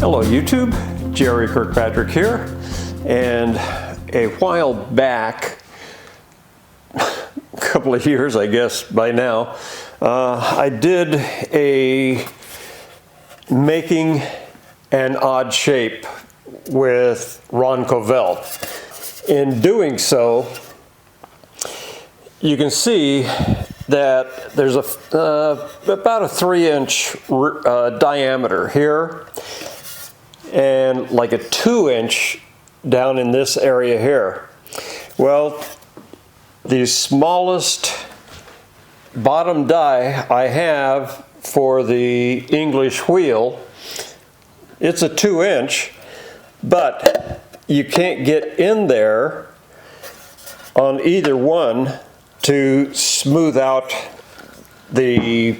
Hello YouTube, Jerry Kirkpatrick here, and a while back, a couple of years I guess by now, I did a making an odd shape with Ron Covell. In doing so, you can see that there's about a 3-inch diameter here and like a 2-inch down in this area here. Well, the smallest bottom die I have for the English wheel, it's a 2-inch, but you can't get in there on either one to smooth out the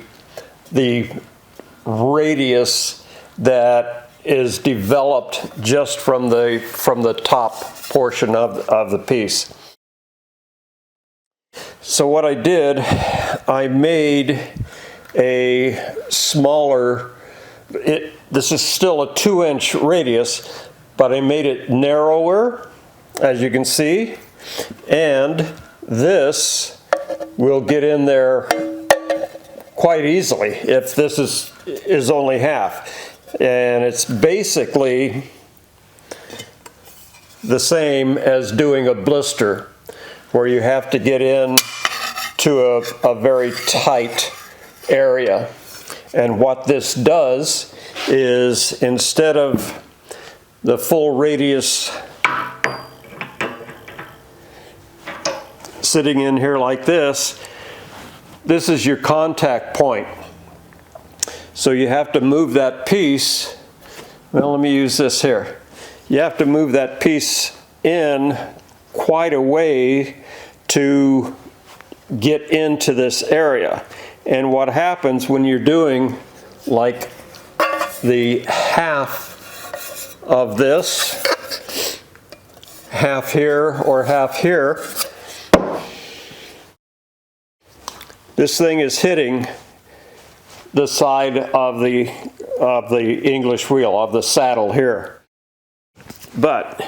radius that is developed just from the top portion of the piece. So what I did, I made a smaller, this is still a 2-inch radius, but I made it narrower, as you can see, and this will get in there quite easily if this is only half. And it's basically the same as doing a blister, where you have to get in to a very tight area. And what this does is, instead of the full radius sitting in here like this is your contact point. So you have to move that piece, well, let me use this here. You have to move that piece in quite a way to get into this area. And what happens when you're doing like the half of this, half here or half here, this thing is hitting the side of the English wheel, of the saddle here. But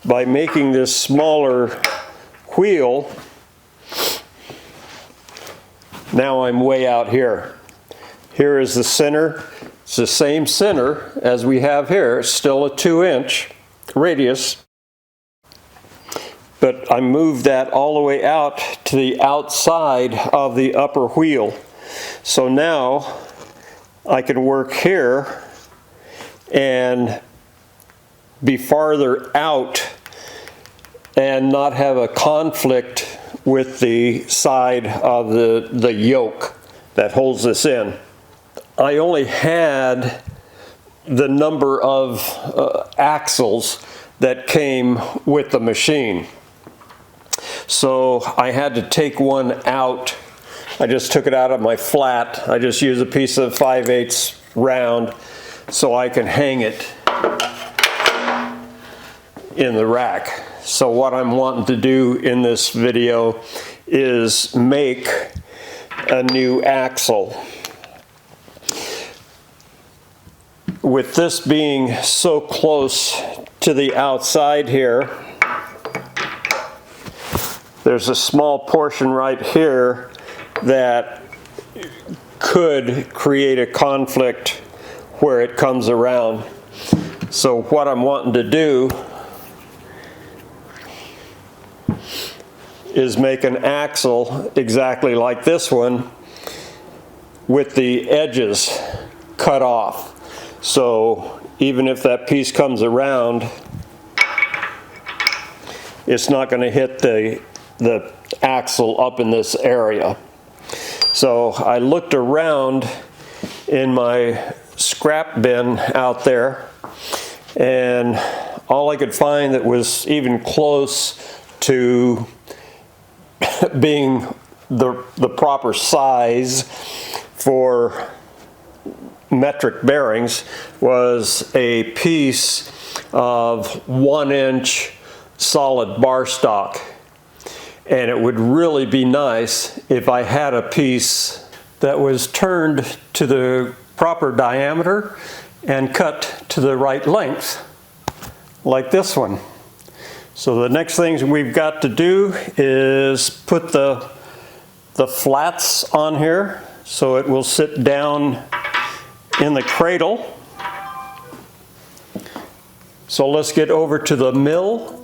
by making this smaller wheel, now I'm way out here. Here is the center. It's the same center as we have here. It's still a 2-inch radius. But I moved that all the way out to the outside of the upper wheel. So now I can work here and be farther out and not have a conflict with the side of the yoke that holds this in. I only had the number of axles that came with the machine. So I had to take one out. I just took it out of my flat. I just use a piece of 5/8 round so I can hang it in the rack. So what I'm wanting to do in this video is make a new axle. With this being so close to the outside here, there's a small portion right here that could create a conflict where it comes around. So what I'm wanting to do is make an axle exactly like this one with the edges cut off. So even if that piece comes around, it's not going to hit the axle up in this area. So I looked around in my scrap bin out there, and all I could find that was even close to being the proper size for metric bearings was a piece of 1-inch solid bar stock. And it would really be nice if I had a piece that was turned to the proper diameter and cut to the right length, like this one. So the next thing we've got to do is put the flats on here so it will sit down in the cradle. So let's get over to the mill.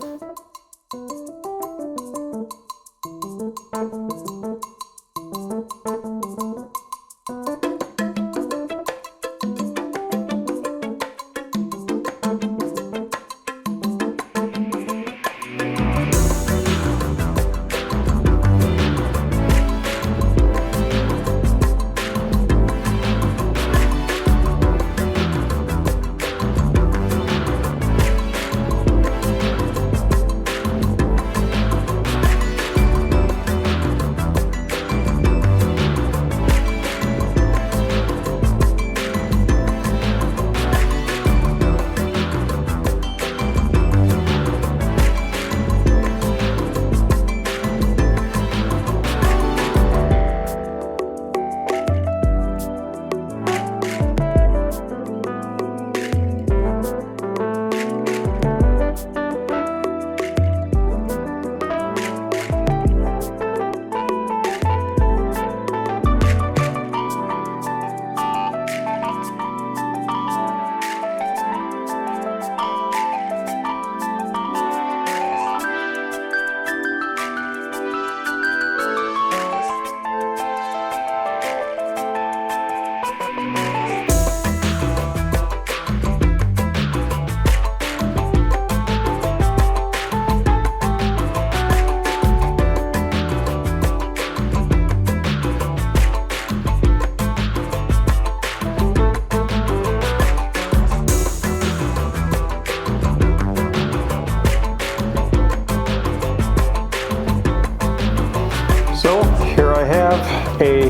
So here I have a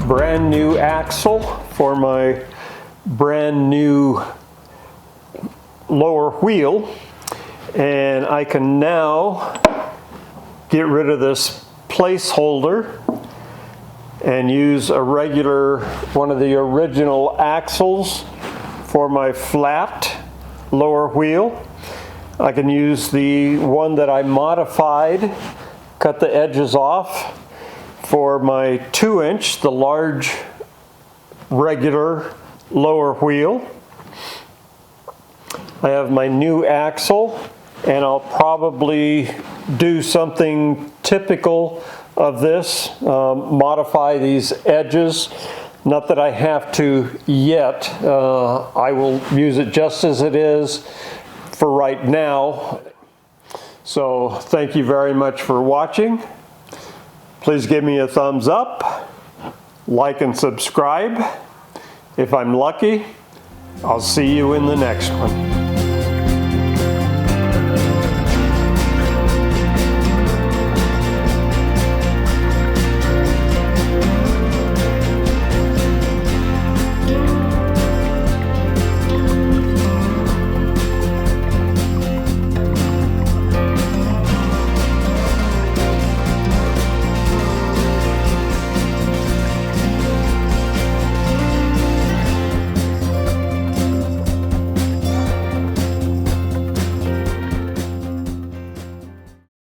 brand new axle for my brand new lower wheel, and I can now get rid of this placeholder and use a regular, one of the original axles for my flat lower wheel. I can use the one that I modified, cut the edges off, for my 2-inch, the large regular lower wheel. I have my new axle, and I'll probably do something typical of this, modify these edges. Not that I have to yet. I will use it just as it is for right now. So thank you very much for watching. Please give me a thumbs up, like and subscribe. If I'm lucky, I'll see you in the next one.